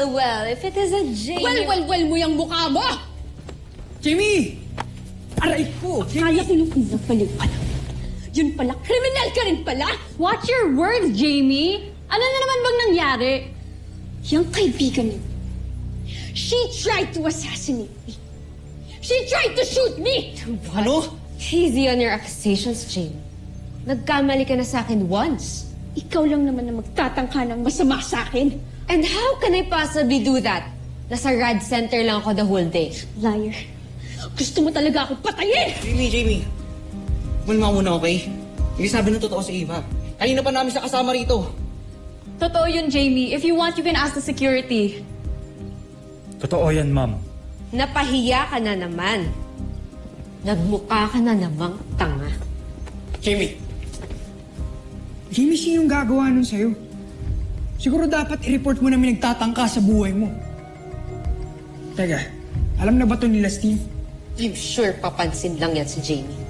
Well, if it is a Jamie... Well mo yung mukha mo! Jamie! Aray ko! Kaya ko yung pinapaliw pala. Yun pala, kriminal ka rin pala! Watch your words, Jamie! Ano na naman bang nangyari? Yung kaibigan niyo, she tried to assassinate me. She tried to shoot me! Ano? Easy on your accusations, Jamie. Nagkamali ka na sa akin once. Ikaw lang naman na magtatangka ng masama sa akin. And how can I possibly do that? Nasa rad center lang ako the whole day. Liar. Gusto mo talaga akong patayin! Jamie. Malma muna, okay? Hindi sabi ng totoo si Eva. Kanina pa namin siya kasama rito. Totoo yun, Jamie. If you want, you can ask the security. Totoo yan, ma'am. Napahiya ka na naman. Nagmukha ka na namang tanga. Jamie! Jamie, sinong gagawa nun sa'yo? Siguro dapat i-report mo na may nagtatangka sa buhay mo. Teka, alam na ba to nila Steve? I'm sure papansin lang yan si Jamie.